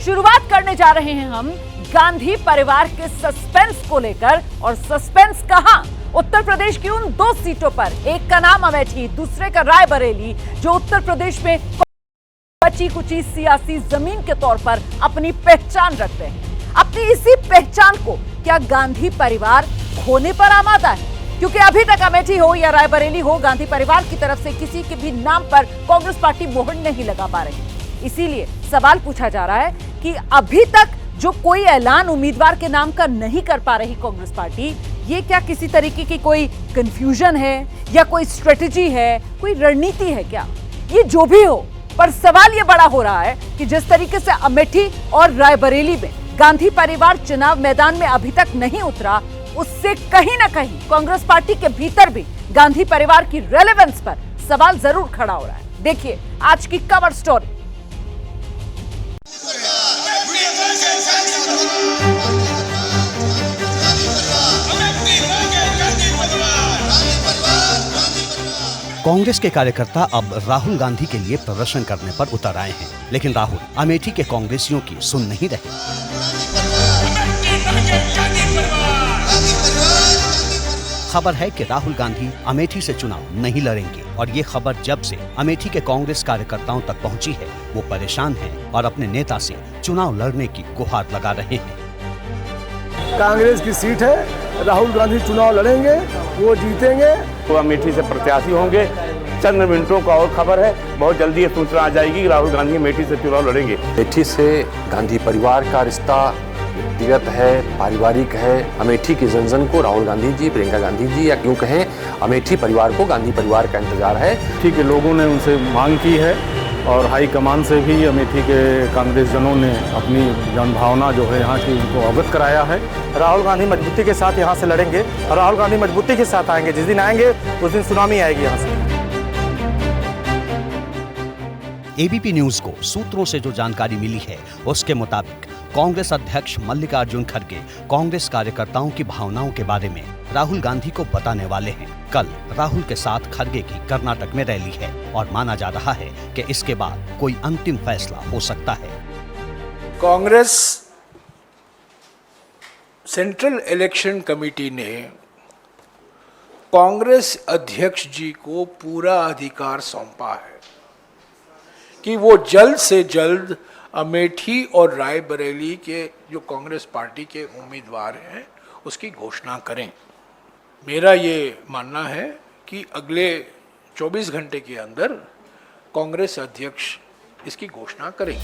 शुरुआत करने जा रहे हैं हम गांधी परिवार के सस्पेंस को लेकर। और सस्पेंस कहां? उत्तर प्रदेश की उन 2 सीटों पर, एक का नाम अमेठी, दूसरे का रायबरेली, जो उत्तर प्रदेश में बची कुची सियासी जमीन के तौर पर अपनी पहचान रखते हैं। अपनी इसी पहचान को क्या गांधी परिवार खोने पर आमादा है? क्योंकि अभी तक अमेठी हो या रायबरेली हो, गांधी परिवार की तरफ से किसी के भी नाम पर कांग्रेस पार्टी मोहर नहीं लगा पा रही। इसीलिए सवाल पूछा जा रहा है कि अभी तक जो कोई ऐलान उम्मीदवार के नाम का नहीं कर पा रही कांग्रेस पार्टी, ये क्या किसी तरीके की कोई कंफ्यूजन है या कोई स्ट्रेटेजी है, कोई रणनीति है क्या? ये जो भी हो, पर सवाल ये बड़ा हो रहा है कि जिस तरीके से अमेठी और रायबरेली में गांधी परिवार चुनाव मैदान में अभी तक नहीं उतरा, उससे कहीं ना कहीं कांग्रेस पार्टी के भीतर भी गांधी परिवार की रेलेवेंस पर सवाल जरूर खड़ा हो रहा है। देखिए आज की कवर स्टोरी। कांग्रेस के कार्यकर्ता अब राहुल गांधी के लिए प्रदर्शन करने पर उतर आए हैं, लेकिन राहुल अमेठी के कांग्रेसियों की सुन नहीं रहे। खबर है कि राहुल गांधी अमेठी से चुनाव नहीं लड़ेंगे और ये खबर जब से अमेठी के कांग्रेस कार्यकर्ताओं तक पहुंची है, वो परेशान हैं और अपने नेता से चुनाव लड़ने की गुहार लगा रहे हैं। कांग्रेस की सीट है, राहुल गांधी चुनाव लड़ेंगे, वो जीतेंगे। वो अमेठी से प्रत्याशी होंगे। चंद मिनटों का और खबर है, बहुत जल्दी ये सूचना आ जाएगी कि राहुल गांधी अमेठी से चुनाव लड़ेंगे। अमेठी से गांधी परिवार का रिश्ता व्यक्तिगत है, पारिवारिक है। अमेठी की जन को राहुल गांधी जी, प्रियंका गांधी जी या क्यों कहें, अमेठी परिवार को गांधी परिवार का इंतजार है। ठीक है, लोगों ने उनसे मांग की है और हाईकमान से भी अमेठी के कांग्रेस जनों ने अपनी जनभावना जो है यहाँ की उनको अवगत कराया है। राहुल गांधी मजबूती के साथ यहाँ से लड़ेंगे और राहुल गांधी मजबूती के साथ आएंगे। जिस दिन आएंगे उस दिन सुनामी आएगी यहाँ से। एबीपी न्यूज को सूत्रों से जो जानकारी मिली है, उसके मुताबिक कांग्रेस अध्यक्ष मल्लिकार्जुन खड़गे कांग्रेस कार्यकर्ताओं की भावनाओं के बारे में राहुल गांधी को बताने वाले हैं। कल राहुल के साथ खड़गे की कर्नाटक में रैली है और माना जा रहा है कि इसके बाद कोई अंतिम फैसला हो सकता है। कांग्रेस सेंट्रल इलेक्शन कमेटी ने कांग्रेस अध्यक्ष जी को पूरा अधिकार सौंपा है कि वो जल्द से जल्द अमेठी और रायबरेली के जो कांग्रेस पार्टी के उम्मीदवार हैं उसकी घोषणा करें। मेरा ये मानना है कि अगले 24 घंटे के अंदर कांग्रेस अध्यक्ष इसकी घोषणा करेंगे।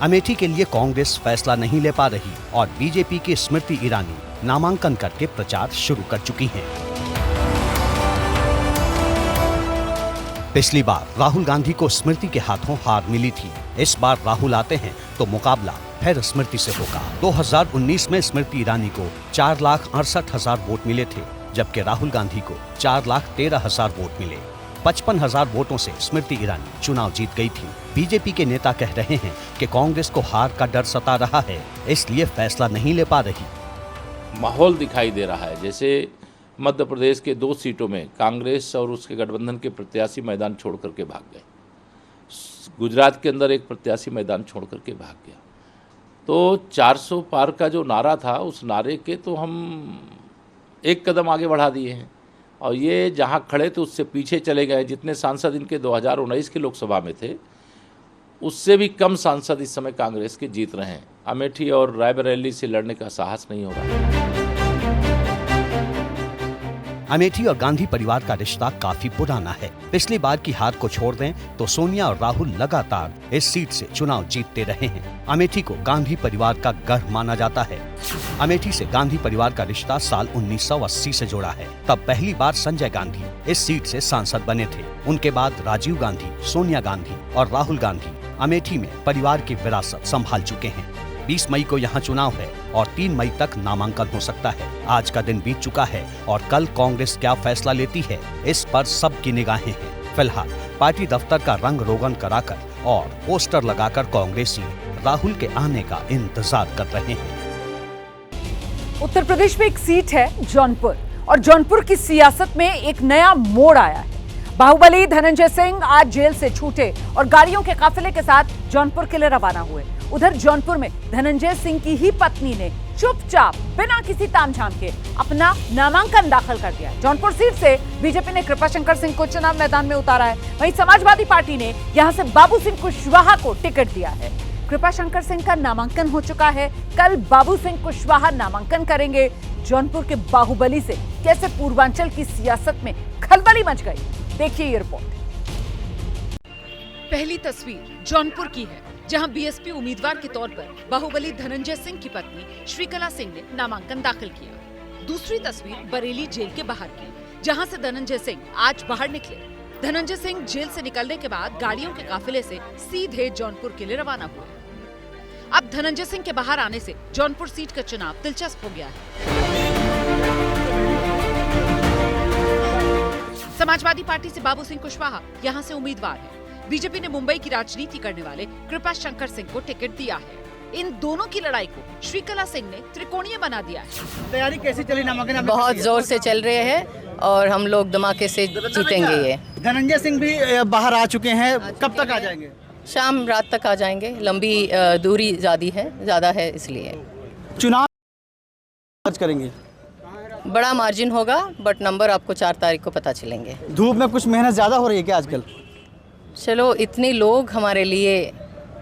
अमेठी के लिए कांग्रेस फैसला नहीं ले पा रही और बीजेपी की स्मृति ईरानी नामांकन करके प्रचार शुरू कर चुकी हैं। पिछली बार राहुल गांधी को स्मृति के हाथों हार मिली थी। इस बार राहुल आते हैं तो मुकाबला फिर स्मृति से होगा। 2019 में स्मृति ईरानी को 4,68,000 वोट मिले थे, जबकि राहुल गांधी को 4,13,000 वोट मिले। 55,000 वोटों से स्मृति ईरानी चुनाव जीत गई थी। बीजेपी के नेता कह रहे हैं कि कांग्रेस को हार का डर सता रहा है, इसलिए फैसला नहीं ले पा रही। माहौल दिखाई दे रहा है जैसे मध्य प्रदेश के 2 सीटों में कांग्रेस और उसके गठबंधन के प्रत्याशी मैदान छोड़ करके भाग गए। गुजरात के अंदर एक प्रत्याशी मैदान छोड़ करके भाग गया। तो 400 पार का जो नारा था, उस नारे के तो हम एक कदम आगे बढ़ा दिए हैं और ये जहां खड़े थे उससे पीछे चले गए। जितने सांसद इनके 2019 के लोकसभा में थे, उससे भी कम सांसद इस समय कांग्रेस के जीत रहे हैं। अमेठी और रायबरेली से लड़ने का साहस नहीं हो रहा है। अमेठी और गांधी परिवार का रिश्ता काफी पुराना है। पिछली बार की हार को छोड़ दें तो सोनिया और राहुल लगातार इस सीट से चुनाव जीतते रहे हैं। अमेठी को गांधी परिवार का गढ़ माना जाता है। अमेठी से गांधी परिवार का रिश्ता साल 1980 से जुड़ा है। तब पहली बार संजय गांधी इस सीट से सांसद बने थे। उनके बाद राजीव गांधी, सोनिया गांधी और राहुल गांधी अमेठी में परिवार की विरासत संभाल चुके हैं। 20 मई को यहाँ चुनाव है और 3 मई तक नामांकन हो सकता है। आज का दिन बीत चुका है और कल कांग्रेस क्या फैसला लेती है, इस पर सबकी निगाहें हैं। फिलहाल पार्टी दफ्तर का रंग रोगन कराकर और पोस्टर लगाकर कांग्रेसी राहुल के आने का इंतजार कर रहे हैं। उत्तर प्रदेश में एक सीट है जौनपुर, और जौनपुर की सियासत में एक नया मोड़ आया है। बाहुबली धनंजय सिंह आज जेल से छूटे और गाड़ियों के काफिले के साथ जौनपुर के लिए रवाना हुए। उधर जौनपुर में धनंजय सिंह की ही पत्नी ने चुपचाप बिना किसी तामझाम के अपना नामांकन दाखिल कर दिया। जौनपुर सीट से बीजेपी ने कृपाशंकर सिंह को चुनाव मैदान में उतारा है। वहीं समाजवादी पार्टी ने यहां से बाबू सिंह कुशवाहा को टिकट दिया है। कृपाशंकर सिंह का नामांकन हो चुका है, कल बाबू सिंह कुशवाहा नामांकन करेंगे। जौनपुर के बाहुबली से कैसे पूर्वांचल की सियासत में खलबली मच गई, देखिए ये रिपोर्ट। पहली तस्वीर जौनपुर की है, जहां बीएसपी उम्मीदवार के तौर पर बाहुबली धनंजय सिंह की पत्नी श्रीकला सिंह ने नामांकन दाखिल किया। दूसरी तस्वीर बरेली जेल के बाहर की, जहां से धनंजय सिंह आज बाहर निकले। धनंजय सिंह जेल से निकलने के बाद गाड़ियों के काफिले से सीधे जौनपुर के लिए रवाना हुए। अब धनंजय सिंह के बाहर आने से जौनपुर सीट का चुनाव दिलचस्प हो गया है। समाजवादी पार्टी से बाबू सिंह कुशवाहा यहां से उम्मीदवार हैं। बीजेपी ने मुंबई की राजनीति करने वाले कृपाशंकर सिंह को टिकट दिया है। इन दोनों की लड़ाई को श्रीकला सिंह ने त्रिकोणीय बना दिया है। तैयारी कैसी चली नामांकन? बहुत जोर से चल रहे हैं और हम लोग धमाके से जीतेंगे। ये धनंजय सिंह भी बाहर आ चुके हैं, कब तक आ जाएंगे? शाम रात तक आ जाएंगे। लंबी दूरी ज़्यादा है इसलिए चुनाव करेंगे। बड़ा मार्जिन होगा, बट नंबर आपको 4 तारीख को पता चलेंगे। धूप में कुछ मेहनत ज़्यादा हो रही है क्या आजकल? चलो, इतने लोग हमारे लिए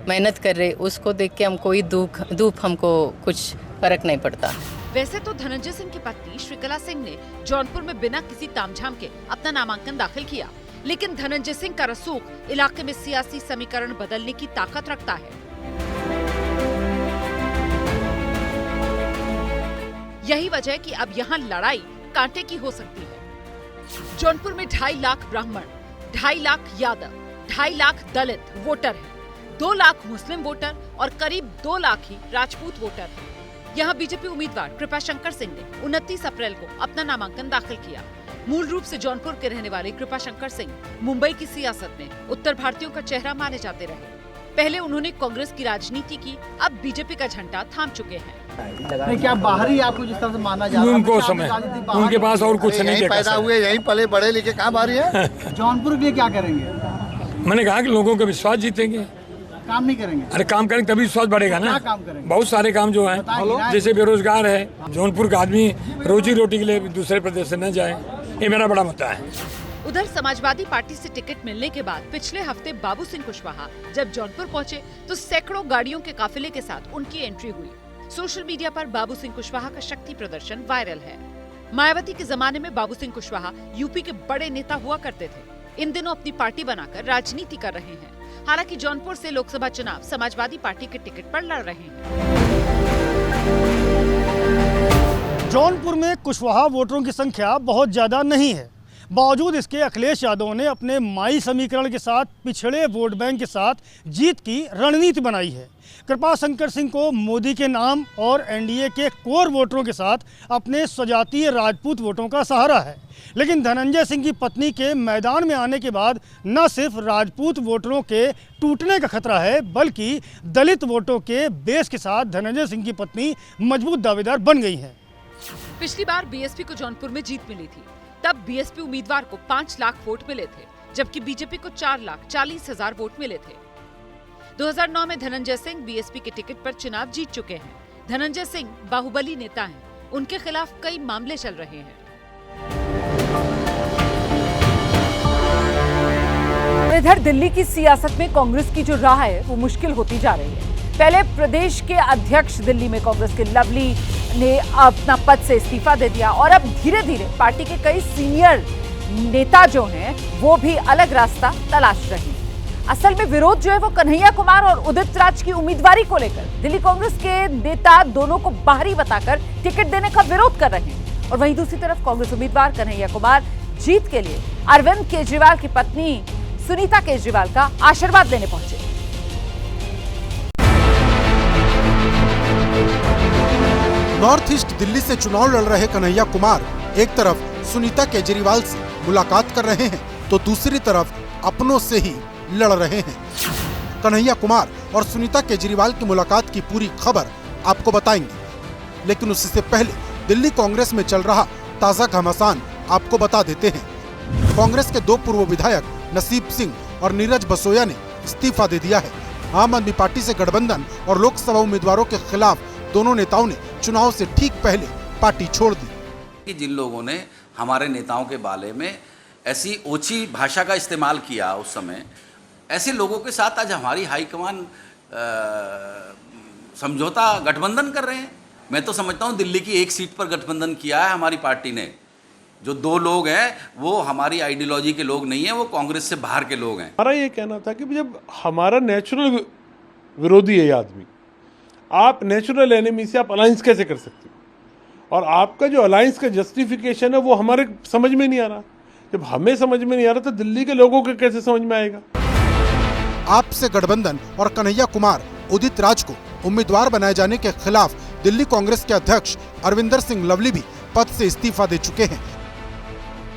मेहनत कर रहे, उसको देख के हम कोई धूप हमको कुछ फर्क नहीं पड़ता। वैसे तो धनंजय सिंह की पत्नी श्रीकला सिंह ने जौनपुर में बिना किसी तामझाम के अपना नामांकन दाखिल किया, लेकिन धनंजय सिंह का रसूख इलाके में सियासी समीकरण बदलने की ताकत रखता है। यही वजह है कि अब यहाँ लड़ाई कांटे की हो सकती है। जौनपुर में 2.5 लाख ब्राह्मण, 2.5 लाख यादव, 2.5 लाख दलित वोटर हैं, 2 लाख मुस्लिम वोटर और करीब 2 लाख ही राजपूत वोटर हैं। यहाँ बीजेपी उम्मीदवार कृपाशंकर सिंह ने 29 अप्रैल को अपना नामांकन दाखिल किया। मूल रूप से जौनपुर के रहने वाले कृपाशंकर सिंह मुंबई की सियासत में उत्तर भारतीयों का चेहरा माने जाते रहे। पहले उन्होंने कांग्रेस की राजनीति की, अब बीजेपी का झंडा थाम चुके हैं। नहीं, क्या बाहरी आपको जिस तरह से माना जा रहा है? उनको समय, उनके पास और कुछ नहीं देखा। पैदा हुए यहीं पले बड़े लिखे कहाँ बाहरी है? जौनपुर के लिए क्या करेंगे? मैंने कहा कि लोगों का विश्वास जीतेंगे। काम नहीं करेंगे? अरे काम करेंगे तभी विश्वास बढ़ेगा ना। क्या काम करेंगे? बहुत सारे काम जो है, जैसे बेरोजगार है, जौनपुर का आदमी रोजी रोटी के लिए दूसरे प्रदेश से न जाए, ये मेरा बड़ा मुद्दा है। उधर समाजवादी पार्टी से टिकट मिलने के बाद पिछले हफ्ते बाबू सिंह कुशवाहा जब जौनपुर पहुंचे तो सैकड़ों गाड़ियों के काफिले के साथ उनकी एंट्री हुई। सोशल मीडिया पर बाबू सिंह कुशवाहा का शक्ति प्रदर्शन वायरल है। मायावती के जमाने में बाबू सिंह कुशवाहा यूपी के बड़े नेता हुआ करते थे। इन दिनों अपनी पार्टी बनाकर राजनीति कर रहे हैं। हालांकि जौनपुर से लोकसभा चुनाव समाजवादी पार्टी के टिकट पर लड़ रहे हैं। जौनपुर में कुशवाहा वोटरों की संख्या बहुत ज्यादा नहीं है। बावजूद इसके अखिलेश यादव ने अपने माई समीकरण के साथ पिछड़े वोट बैंक के साथ जीत की रणनीति बनाई है। कृपाशंकर सिंह को मोदी के नाम और एनडीए के कोर वोटरों के साथ अपने स्वजातीय राजपूत वोटों का सहारा है। लेकिन धनंजय सिंह की पत्नी के मैदान में आने के बाद न सिर्फ राजपूत वोटरों के टूटने का खतरा है, बल्कि दलित वोटों के बेस के साथ धनंजय सिंह की पत्नी मजबूत दावेदार बन गई है। पिछली बार बीएसपी को जौनपुर में जीत मिली थी, तब बीएसपी उम्मीदवार को 5 लाख वोट मिले थे, जबकि बीजेपी को 4,40,000 वोट मिले थे। 2009 में धनंजय सिंह बीएसपी के टिकट पर चुनाव जीत चुके हैं। धनंजय सिंह बाहुबली नेता हैं, उनके खिलाफ कई मामले चल रहे हैं। इधर दिल्ली की सियासत में कांग्रेस की जो राह है वो मुश्किल होती जा रही है। पहले प्रदेश के अध्यक्ष दिल्ली में कांग्रेस के लवली ने अपना पद से इस्तीफा दे दिया और अब धीरे धीरे पार्टी के कई सीनियर नेता जो हैं वो भी अलग रास्ता तलाश रहे हैं। असल में विरोध जो है वो कन्हैया कुमार और उदित राज की उम्मीदवारी को लेकर दिल्ली कांग्रेस के नेता दोनों को बाहरी बताकर टिकट देने का विरोध कर रहे हैं। और वहीं दूसरी तरफ कांग्रेस उम्मीदवार कन्हैया कुमार जीत के लिए अरविंद केजरीवाल की पत्नी सुनीता केजरीवाल का आशीर्वाद लेने पहुंचे। नॉर्थ ईस्ट दिल्ली से चुनाव लड़ रहे कन्हैया कुमार एक तरफ सुनीता केजरीवाल से मुलाकात कर रहे हैं तो दूसरी तरफ अपनों से ही लड़ रहे हैं। कन्हैया कुमार और सुनीता केजरीवाल की मुलाकात की पूरी खबर आपको बताएंगे, लेकिन उससे पहले दिल्ली कांग्रेस में चल रहा ताजा घमासान आपको बता देते हैं। कांग्रेस के 2 पूर्व विधायक नसीब सिंह और नीरज बसोया ने इस्तीफा दे दिया है। आम आदमी पार्टी से गठबंधन और लोकसभा उम्मीदवारों के खिलाफ दोनों नेताओं ने चुनाव से ठीक पहले पार्टी छोड़ दी। जिन लोगों ने हमारे नेताओं के बारे में ऐसी ओछी भाषा का इस्तेमाल किया उस समय, ऐसे लोगों के साथ आज हमारी हाईकमान समझौता गठबंधन कर रहे हैं। मैं तो समझता हूँ दिल्ली की 1 सीट पर गठबंधन किया है हमारी पार्टी ने। जो 2 लोग हैं वो हमारी आइडियोलॉजी के लोग नहीं हैं, वो कांग्रेस से बाहर के लोग हैं। हमारा ये कहना था कि जब हमारा नेचुरल विरोधी है ये आदमी, आप नेचुरल एनिमी से आप अलायंस कैसे कर सकते हो? और आपका जो अलायंस का जस्टिफिकेशन है वो हमारे समझ में नहीं आ रहा। जब हमें समझ में नहीं आ रहा तो दिल्ली के लोगों को कैसे समझ में आएगा? आपसे गठबंधन और कन्हैया कुमार उदित राज को उम्मीदवार बनाए जाने के खिलाफ दिल्ली कांग्रेस के अध्यक्ष अरविंदर सिंह लवली भी पद से इस्तीफा दे चुके हैं।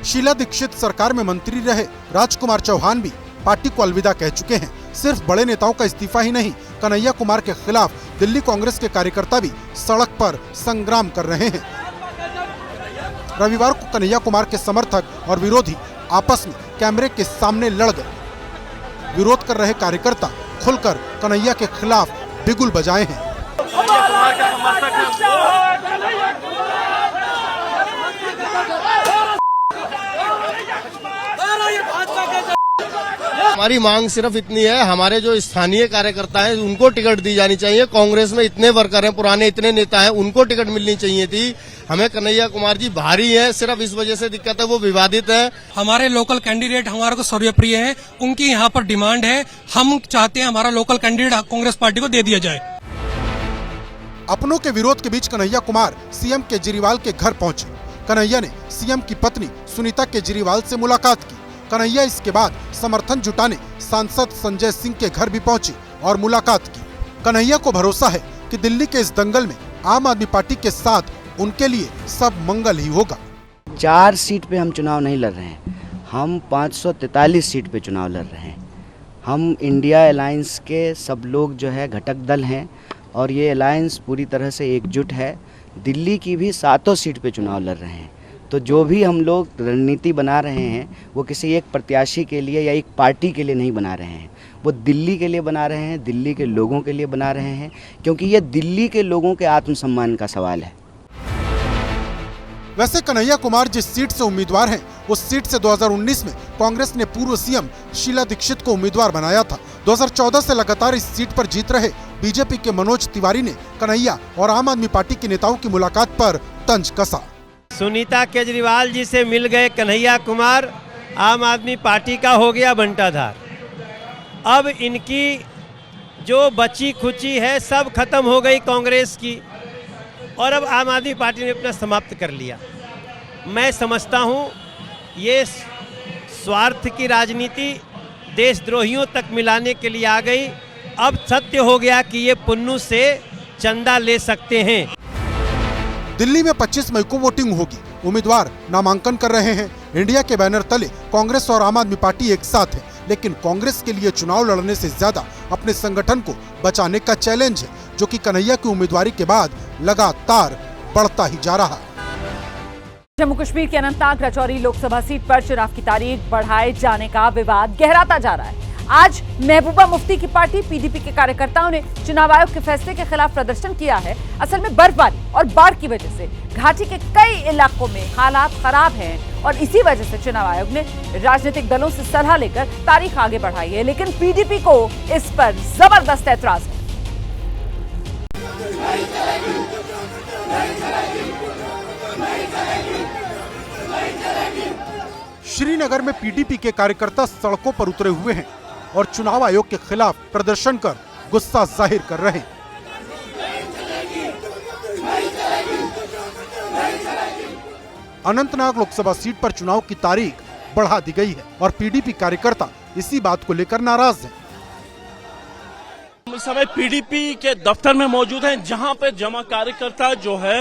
शीला दीक्षित सरकार में मंत्री रहे राजकुमार चौहान भी पार्टी को अलविदा कह चुके हैं। सिर्फ बड़े नेताओं का इस्तीफा ही नहीं, कन्हैया कुमार के खिलाफ दिल्ली कांग्रेस के कार्यकर्ता भी सड़क पर संग्राम कर रहे हैं। रविवार को कन्हैया कुमार के समर्थक और विरोधी आपस में कैमरे के सामने लड़ गए। विरोध कर रहे कार्यकर्ता खुलकर कन्हैया के खिलाफ बिगुल बजाए हैं। हमारी मांग सिर्फ इतनी है, हमारे जो स्थानीय कार्यकर्ता हैं उनको टिकट दी जानी चाहिए। कांग्रेस में इतने वर्कर हैं, पुराने इतने नेता हैं, उनको टिकट मिलनी चाहिए थी। हमें कन्हैया कुमार जी भारी है, सिर्फ इस वजह से दिक्कत है वो विवादित है। हमारे लोकल कैंडिडेट हमारे को सर्वप्रिय है, उनकी यहाँ पर डिमांड है। हम चाहते हैं हमारा लोकल कैंडिडेट कांग्रेस पार्टी को दे दिया जाए। अपनों के विरोध के बीच कन्हैया कुमार सीएम केजरीवाल के घर पहुंचे। कन्हैया ने सीएम की पत्नी सुनीता केजरीवाल से मुलाकात की। कन्हैया इसके बाद समर्थन जुटाने सांसद संजय सिंह के घर भी पहुंचे और मुलाकात की। कन्हैया को भरोसा है कि दिल्ली के इस दंगल में आम आदमी पार्टी के साथ उनके लिए सब मंगल ही होगा। 4 सीट पे हम चुनाव नहीं लड़ रहे हैं, हम 543 सीट पे चुनाव लड़ रहे हैं। हम इंडिया अलायंस के सब लोग जो है घटक दल हैं और ये अलायंस पूरी तरह से एकजुट है। दिल्ली की भी 7 सीट पे चुनाव लड़ रहे हैं। तो जो भी हम लोग रणनीति बना रहे हैं वो किसी एक प्रत्याशी के लिए या एक पार्टी के लिए नहीं बना रहे हैं, वो दिल्ली के लिए बना रहे हैं, दिल्ली के लोगों के लिए बना रहे हैं, क्योंकि ये दिल्ली के लोगों के आत्मसम्मान का सवाल है। वैसे कन्हैया कुमार जिस सीट से उम्मीदवार हैं, उस सीट से 2019 में कांग्रेस ने पूर्व सीएम शीला दीक्षित को उम्मीदवार बनाया था। 2014 से लगातार इस सीट पर जीत रहे बीजेपी के मनोज तिवारी ने कन्हैया और आम आदमी पार्टी के नेताओं की मुलाकात पर तंज कसा। सुनीता केजरीवाल जी से मिल गए कन्हैया कुमार, आम आदमी पार्टी का हो गया बंटाधार। अब इनकी जो बची खुची है सब खत्म हो गई कांग्रेस की, और अब आम आदमी पार्टी ने अपना समाप्त कर लिया। मैं समझता हूँ ये स्वार्थ की राजनीति देशद्रोहियों तक मिलाने के लिए आ गई। अब सत्य हो गया कि ये पुन्नू से चंदा ले सकते हैं। दिल्ली में 25 मई को वोटिंग होगी। उम्मीदवार नामांकन कर रहे हैं। इंडिया के बैनर तले कांग्रेस और आम आदमी पार्टी एक साथ है, लेकिन कांग्रेस के लिए चुनाव लड़ने से ज्यादा अपने संगठन को बचाने का चैलेंज है, जो कि कन्हैया की उम्मीदवारी के बाद लगातार बढ़ता ही जा रहा है। जम्मू कश्मीर के अनंतनाग राजौरी लोकसभा सीट पर चुनाव की तारीख बढ़ाए जाने का विवाद गहराता जा रहा है। आज महबूबा मुफ्ती की पार्टी पीडीपी के कार्यकर्ताओं ने चुनाव आयोग के फैसले के खिलाफ प्रदर्शन किया है। असल में बर्फबारी और बाढ़ की वजह से घाटी के कई इलाकों में हालात खराब हैं और इसी वजह से चुनाव आयोग ने राजनीतिक दलों से सलाह लेकर तारीख आगे बढ़ाई है, लेकिन पीडीपी को इस पर जबरदस्त ऐतराज है। श्रीनगर में पीडीपी के कार्यकर्ता सड़कों पर उतरे हुए हैं और चुनाव आयोग के खिलाफ प्रदर्शन कर गुस्सा जाहिर कर रहे हैं। अनंतनाग लोकसभा सीट पर चुनाव की तारीख बढ़ा दी गई है और पीडीपी कार्यकर्ता इसी बात को लेकर नाराज हैं। इस समय पीडीपी के दफ्तर में मौजूद हैं, जहां पे जमा कार्यकर्ता जो है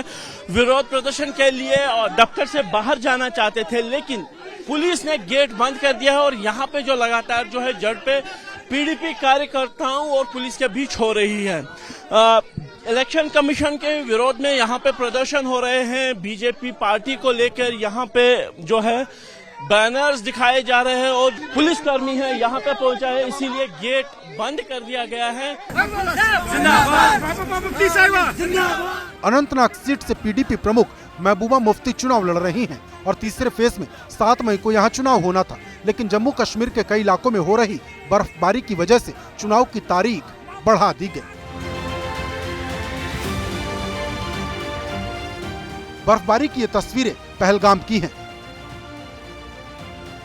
विरोध प्रदर्शन के लिए और दफ्तर से बाहर जाना चाहते थे, लेकिन पुलिस ने गेट बंद कर दिया है और यहाँ पे जो लगातार जो है झड़पें पीडीपी कार्यकर्ताओं और पुलिस के बीच हो रही है। इलेक्शन कमीशन के विरोध में यहाँ पे प्रदर्शन हो रहे हैं। बीजेपी पार्टी को लेकर यहाँ पे जो है बैनर्स दिखाए जा रहे हैं और पुलिसकर्मी है यहाँ पे पहुंचा है, इसीलिए गेट बंद कर दिया गया है। अनंतनाग सीट से पीडीपी प्रमुख महबूबा मुफ्ती चुनाव लड़ रही हैं और तीसरे फेज में 7 मई को यहां चुनाव होना था, लेकिन जम्मू कश्मीर के कई इलाकों में हो रही बर्फबारी की वजह से चुनाव की तारीख बढ़ा दी गई। बर्फबारी की ये तस्वीरें पहलगाम की हैं।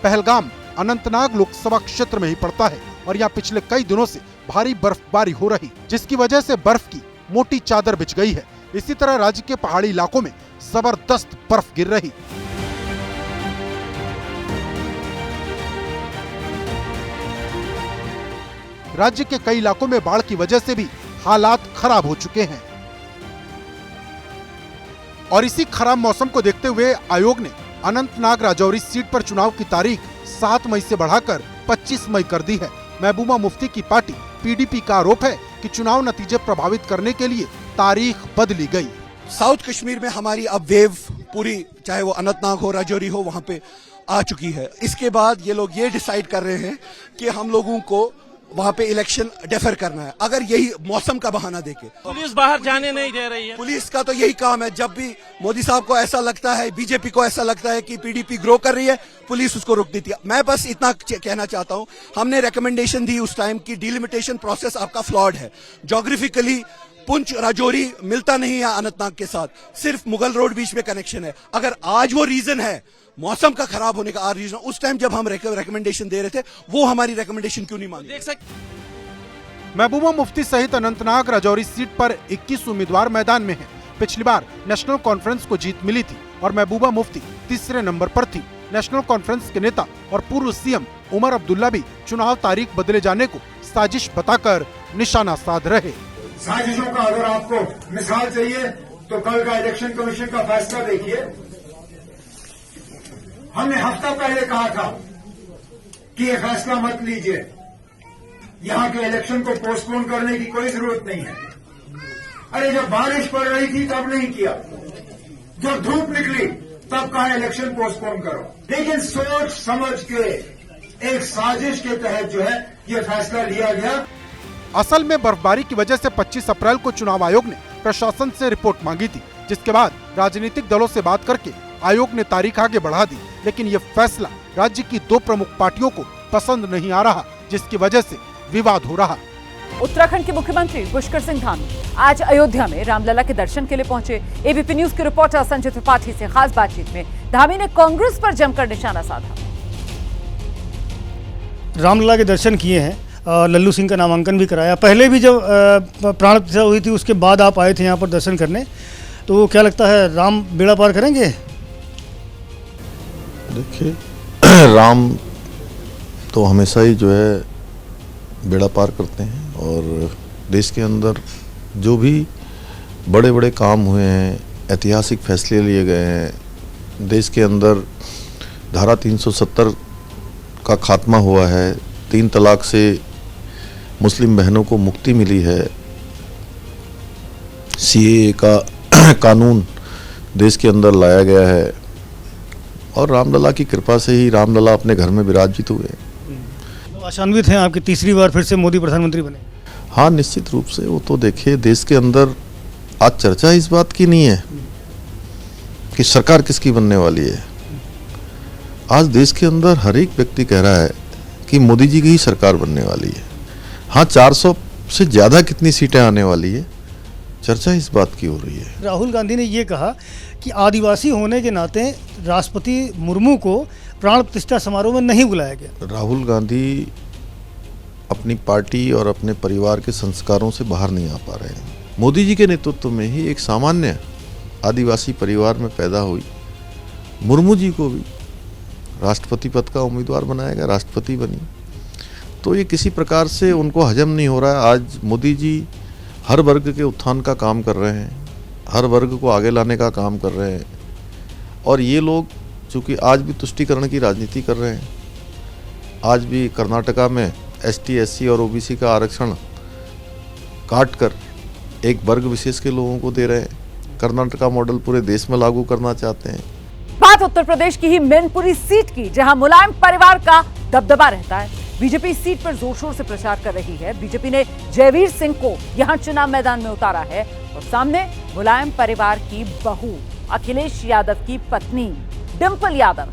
पहलगाम अनंतनाग लोकसभा क्षेत्र में ही पड़ता है और यहाँ पिछले कई दिनों से भारी बर्फबारी हो रही, जिसकी वजह से बर्फ की मोटी चादर बिछ गई है। इसी तरह राज्य के पहाड़ी इलाकों में जबरदस्त बर्फ गिर रही। राज्य के कई इलाकों में बाढ़ की वजह से भी हालात खराब हो चुके हैं और इसी खराब मौसम को देखते हुए आयोग ने अनंतनाग राजौरी सीट पर चुनाव की तारीख 7 मई से बढ़ाकर 25 मई कर दी है। महबूबा मुफ्ती की पार्टी पीडीपी का आरोप है कि चुनाव नतीजे प्रभावित करने के लिए तारीख बदली गई। साउथ कश्मीर में हमारी अब वेव पूरी, चाहे वो अनंतनाग हो, राजौरी हो, वहाँ पे आ चुकी है। इसके बाद ये लोग ये डिसाइड कर रहे हैं कि हम लोगों को वहाँ पे इलेक्शन डेफर करना है, अगर यही मौसम का बहाना देके। पुलिस बाहर जाने नहीं दे रही है। पुलिस का तो यही काम है, जब भी मोदी साहब को ऐसा लगता है, बीजेपी को ऐसा लगता है कि पीडीपी ग्रो कर रही है, पुलिस उसको रोक देती है। मैं बस इतना कहना चाहता हूँ, हमने रिकमेंडेशन दी उस टाइम की डिलिमिटेशन प्रोसेस आपका फ्लॉड है। ज्योग्राफिकली पुंछ राजौरी मिलता नहीं है अनंतनाग के साथ, सिर्फ मुगल रोड बीच में कनेक्शन है। अगर आज वो रीजन है मौसम का खराब होने का रीजन, उस टाइम जब हम रिकमेंडेशन दे रहे थे, वो हमारी रिकमेंडेशन क्यों नहीं मानी? देख सकते महबूबा मुफ्ती सहित अनंतनाग राजौरी सीट पर 21 उम्मीदवार मैदान में हैं। पिछली बार नेशनल कॉन्फ्रेंस को जीत मिली थी और महबूबा मुफ्ती तीसरे नंबर पर थी। नेशनल कॉन्फ्रेंस के नेता और पूर्व सीएम उमर अब्दुल्ला भी चुनाव तारीख बदले जाने को साजिश बताकर निशाना साध रहे। साजिशों का अगर आपको मिसाल चाहिए तो कल का इलेक्शन कमीशन का फैसला देखिए। हमने हफ्ता पहले कहा था कि ये फैसला मत लीजिए, यहां के इलेक्शन को पोस्टपोन करने की कोई जरूरत नहीं है। अरे जब बारिश पड़ रही थी तब नहीं किया, जब धूप निकली तब कहा इलेक्शन पोस्टपोन करो। लेकिन सोच समझ के एक साजिश के तहत जो है ये फैसला लिया गया। असल में बर्फबारी की वजह से 25 अप्रैल को चुनाव आयोग ने प्रशासन से रिपोर्ट मांगी थी, जिसके बाद राजनीतिक दलों से बात करके आयोग ने तारीख आगे बढ़ा दी। लेकिन ये फैसला राज्य की 2 प्रमुख पार्टियों को पसंद नहीं आ रहा, जिसकी वजह से विवाद हो रहा। उत्तराखंड के मुख्यमंत्री पुष्कर सिंह धामी आज अयोध्या में रामलला के दर्शन के लिए पहुंचे। एबीपी न्यूज के रिपोर्टर संजय त्रिपाठी से खास बातचीत में धामी ने कांग्रेस पर जमकर निशाना साधा। रामलला के दर्शन किए हैं, लल्लू सिंह का नामांकन भी कराया। पहले भी जब प्राण प्रतिष्ठा हुई थी उसके बाद आप आए थे यहाँ पर दर्शन करने, तो क्या लगता है राम बेड़ा पार करेंगे? देखिए, राम तो हमेशा ही जो है बेड़ा पार करते हैं और देश के अंदर जो भी बड़े बड़े काम हुए हैं, ऐतिहासिक फैसले लिए गए हैं, देश के अंदर धारा 370 का खात्मा हुआ है, 3 तलाक से मुस्लिम बहनों को मुक्ति मिली है, सीएए का कानून देश के अंदर लाया गया है और रामलला की कृपा से ही रामलला अपने घर में विराजित हुए। आशान्वित हैं आपकी तीसरी बार फिर से मोदी प्रधानमंत्री बने? हाँ, निश्चित रूप से। वो तो देखिए, देश के अंदर आज चर्चा इस बात की नहीं है कि सरकार किसकी बनने वाली है। आज देश के अंदर हर एक व्यक्ति कह रहा है कि मोदी जी की ही सरकार बनने वाली है। हाँ, 400 से ज़्यादा कितनी सीटें आने वाली है, चर्चा इस बात की हो रही है। राहुल गांधी ने ये कहा कि आदिवासी होने के नाते राष्ट्रपति मुर्मू को प्राण प्रतिष्ठा समारोह में नहीं बुलाया गया। राहुल गांधी अपनी पार्टी और अपने परिवार के संस्कारों से बाहर नहीं आ पा रहे हैं। मोदी जी के नेतृत्व में ही एक सामान्य आदिवासी परिवार में पैदा हुई मुर्मू जी को भी राष्ट्रपति पद का उम्मीदवार बनाया गया, राष्ट्रपति बनी। तो ये किसी प्रकार से उनको हजम नहीं हो रहा है। आज मोदी जी हर वर्ग के उत्थान का काम कर रहे हैं, हर वर्ग को आगे लाने का काम कर रहे हैं और ये लोग चूँकि आज भी तुष्टीकरण की राजनीति कर रहे हैं, आज भी कर्नाटका में एसटी, एससी और ओबीसी का आरक्षण काट कर एक वर्ग विशेष के लोगों को दे रहे हैं। कर्नाटका मॉडल पूरे देश में लागू करना चाहते हैं। बात उत्तर प्रदेश की ही मैनपुरी सीट की, जहां मुलायम परिवार का दबदबा रहता है। बीजेपी इस सीट पर जोर शोर से प्रचार कर रही है। बीजेपी ने जयवीर सिंह को यहां चुनाव मैदान में उतारा है और सामने मुलायम परिवार की बहू अखिलेश यादव की पत्नी डिंपल यादव।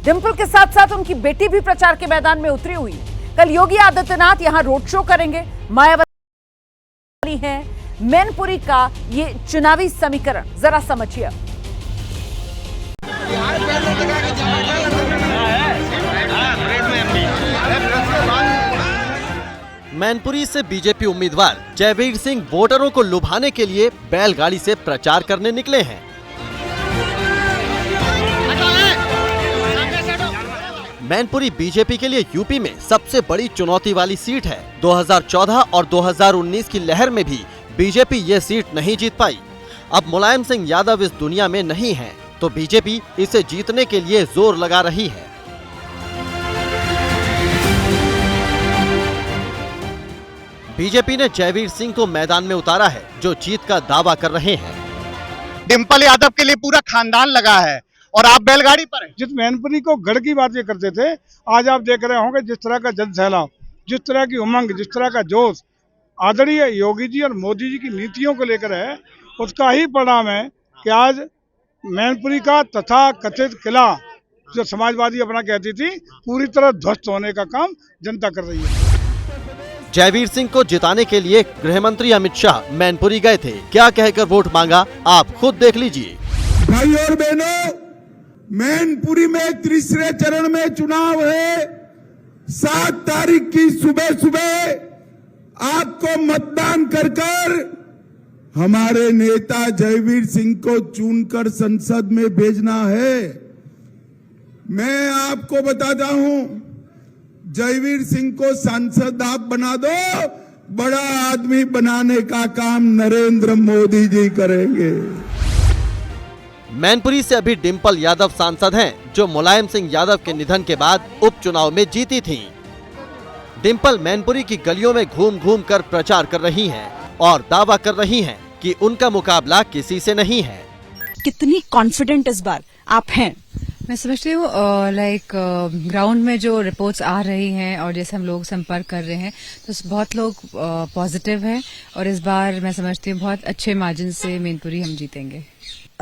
डिंपल के साथ साथ उनकी बेटी भी प्रचार के मैदान में उतरी हुई है। कल योगी आदित्यनाथ यहां रोड शो करेंगे। मायावती है मैनपुरी का ये चुनावी समीकरण जरा समझिए। मैनपुरी से बीजेपी उम्मीदवार जयवीर सिंह वोटरों को लुभाने के लिए बैलगाड़ी से प्रचार करने निकले हैं। मैनपुरी बीजेपी के लिए यूपी में सबसे बड़ी चुनौती वाली सीट है। 2014 और 2019 की लहर में भी बीजेपी ये सीट नहीं जीत पाई। अब मुलायम सिंह यादव इस दुनिया में नहीं है, तो बीजेपी इसे जीतने के लिए जोर लगा रही है। बीजेपी ने जयवीर सिंह को मैदान में उतारा है, जो जीत का दावा कर रहे हैं। डिंपल यादव के लिए पूरा खानदान लगा है और आप बैलगाड़ी पर हैं। जिस मैनपुरी को गढ़ की बात ये करते थे, आज आप देख रहे होंगे जिस तरह का जन सैलाब, जिस तरह की उमंग, जिस तरह का जोश आदरणीय योगी जी और मोदी जी की नीतियों को लेकर है, उसका ही परिणाम है कि आज मैनपुरी का तथा कथित किला जो समाजवादी अपना कहती थी, पूरी तरह ध्वस्त होने का काम जनता कर रही है। जयवीर सिंह को जिताने के लिए गृह मंत्री अमित शाह मैनपुरी गए थे। क्या कहकर वोट मांगा, आप खुद देख लीजिए। भाई और बहनों, मैनपुरी में तीसरे चरण में चुनाव है। 7 तारीख की सुबह सुबह आपको मतदान कर हमारे नेता जयवीर सिंह को चुनकर संसद में भेजना है। मैं आपको बताता हूं, जयवीर सिंह को सांसद आप बना दो, बड़ा आदमी बनाने का काम नरेंद्र मोदी जी करेंगे। मैनपुरी से अभी डिंपल यादव सांसद हैं, जो मुलायम सिंह यादव के निधन के बाद उपचुनाव में जीती थीं। डिंपल मैनपुरी की गलियों में घूम घूम कर प्रचार कर रही हैं और दावा कर रही हैं कि उनका मुकाबला किसी से नहीं है। कितनी कॉन्फिडेंट इस बार आप हैं? मैं समझती हूँ ग्राउंड में जो रिपोर्ट्स आ रही हैं और जैसे हम लोग संपर्क कर रहे हैं, तो बहुत लोग पॉजिटिव हैं और इस बार मैं समझती हूँ बहुत अच्छे मार्जिन से मैनपुरी हम जीतेंगे।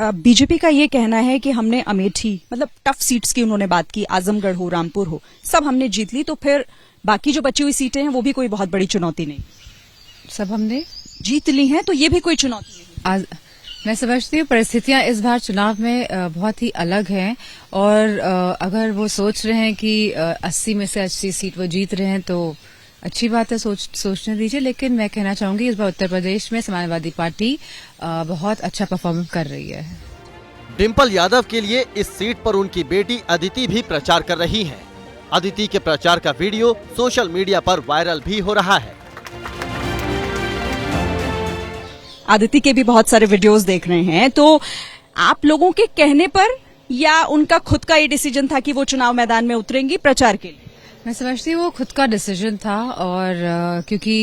बीजेपी का ये कहना है कि हमने अमेठी, मतलब टफ सीट्स की उन्होंने बात की, आजमगढ़ हो, रामपुर हो, सब हमने जीत ली, तो फिर बाकी जो बची हुई सीटें हैं वो भी कोई बहुत बड़ी चुनौती नहीं। सब हमने जीत ली हैं, तो ये भी कोई चुनौती नहीं। मैं समझती हूँ परिस्थितियां इस बार चुनाव में बहुत ही अलग हैं और अगर वो सोच रहे हैं कि 80 में से 80 सीट वो जीत रहे हैं तो अच्छी बात है, सोचने दीजिए। लेकिन मैं कहना चाहूंगी इस बार उत्तर प्रदेश में समाजवादी पार्टी बहुत अच्छा परफॉर्म कर रही है। डिंपल यादव के लिए इस सीट पर उनकी बेटी अदिति भी प्रचार कर रही हैं। अदिति के प्रचार का वीडियो सोशल मीडिया पर वायरल भी हो रहा है। आदिति के भी बहुत सारे वीडियोस देख रहे हैं, तो आप लोगों के कहने पर या उनका खुद का ये डिसीजन था कि वो चुनाव मैदान में उतरेंगी प्रचार के लिए? मैं समझती हूँ वो खुद का डिसीजन था और क्योंकि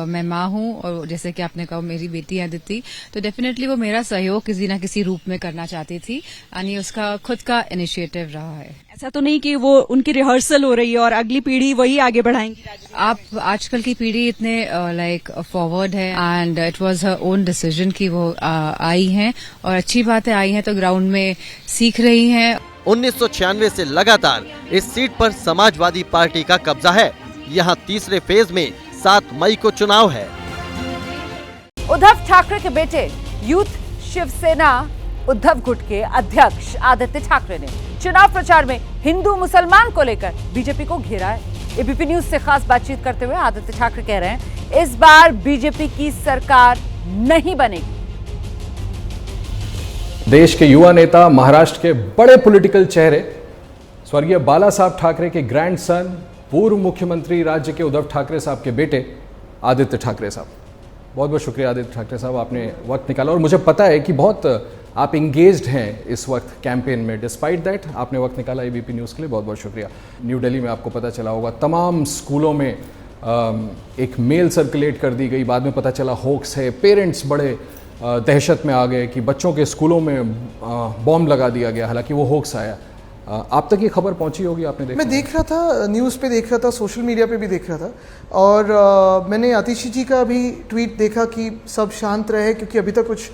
मैं माँ हूँ और जैसे कि आपने कहा मेरी बेटी अदिति, तो डेफिनेटली वो मेरा सहयोग किसी न किसी रूप में करना चाहती थी, यानी उसका खुद का इनिशिएटिव रहा है। ऐसा तो नहीं कि वो उनकी रिहर्सल हो रही है और अगली पीढ़ी वही आगे बढ़ाएंगी? आप आजकल की पीढ़ी इतने फॉरवर्ड है and it was her own decision कि वो आई हैं और अच्छी बात है आई हैं, तो ग्राउंड में सीख रही हैं। 1996 से लगातार इस सीट पर समाजवादी पार्टी का कब्जा है। यहाँ तीसरे फेज में 7 मई को चुनाव है। उद्धव ठाकरे के बेटे यूथ शिवसेना उद्धव गुट के अध्यक्ष आदित्य ठाकरे ने चुनाव प्रचार में हिंदू मुसलमान को लेकर बीजेपी को घेरा है। एबीपी न्यूज से खास बातचीत करते हुए आदित्य ठाकरे कह रहे हैं इस बार बीजेपी की सरकार नहीं बनेगी। देश के युवा नेता, महाराष्ट्र के बड़े पॉलिटिकल चेहरे स्वर्गीय बाला साहब ठाकरे के ग्रैंडसन, पूर्व मुख्यमंत्री राज्य के उद्धव ठाकरे साहब के बेटे आदित्य ठाकरे साहब, बहुत बहुत शुक्रिया आदित्य ठाकरे साहब, आपने वक्त निकाला और मुझे पता है कि बहुत आप इंगेज्ड हैं इस वक्त कैंपेन में। डिस्पाइट दैट आपने वक्त निकाला एबीपी न्यूज़ के लिए, बहुत बहुत शुक्रिया। न्यू दिल्ली में आपको पता चला होगा तमाम स्कूलों में एक मेल सर्कुलेट कर दी गई, बाद में पता चला होक्स है, पेरेंट्स बड़े दहशत में आ गए कि बच्चों के स्कूलों में बॉम्ब लगा दिया गया, हालांकि वो होक्स आया। आप तक ये खबर पहुंची होगी, आपने देखा? मैं देख रहा था, न्यूज़ पे देख रहा था, सोशल मीडिया पे भी देख रहा था, और मैंने आतिशी जी का भी ट्वीट देखा कि सब शांत रहे क्योंकि अभी तक कुछ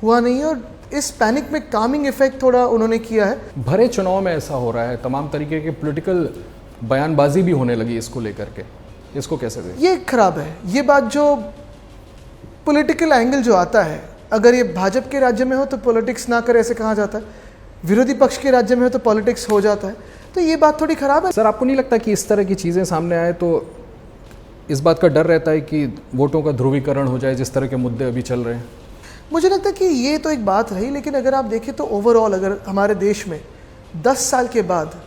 हुआ नहीं है, और इस पैनिक में कामिंग इफेक्ट थोड़ा उन्होंने किया है। भरे चुनाव में ऐसा हो रहा है, तमाम तरीके की पॉलिटिकल बयानबाजी भी होने लगी इसको लेकर के, इसको कैसे देखें? ये खराब है। ये बात जो पॉलिटिकल एंगल जो आता है, अगर ये भाजपा के राज्य में हो तो पॉलिटिक्स ना करे ऐसे कहा जाता है, विरोधी पक्ष के राज्य में हो तो पॉलिटिक्स हो जाता है, तो ये बात थोड़ी खराब है। सर, आपको नहीं लगता कि इस तरह की चीज़ें सामने आए तो इस बात का डर रहता है कि वोटों का ध्रुवीकरण हो जाए, जिस तरह के मुद्दे अभी चल रहे हैं? मुझे लगता है कि ये तो एक बात रही, लेकिन अगर आप देखें तो ओवरऑल अगर हमारे देश में 10 साल के बाद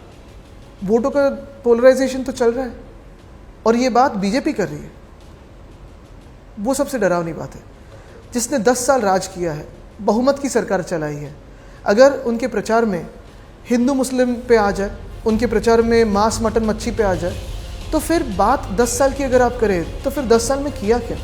वोटों का पोलराइजेशन तो चल रहा है, और ये बात बीजेपी कर रही है, वो सबसे डरावनी बात है। जिसने 10 साल राज किया है, बहुमत की सरकार चलाई है, अगर उनके प्रचार में हिंदू मुस्लिम पे आ जाए, उनके प्रचार में मांस मटन मच्छी पे आ जाए, तो फिर बात 10 साल की अगर आप करें तो फिर 10 साल में किया क्या?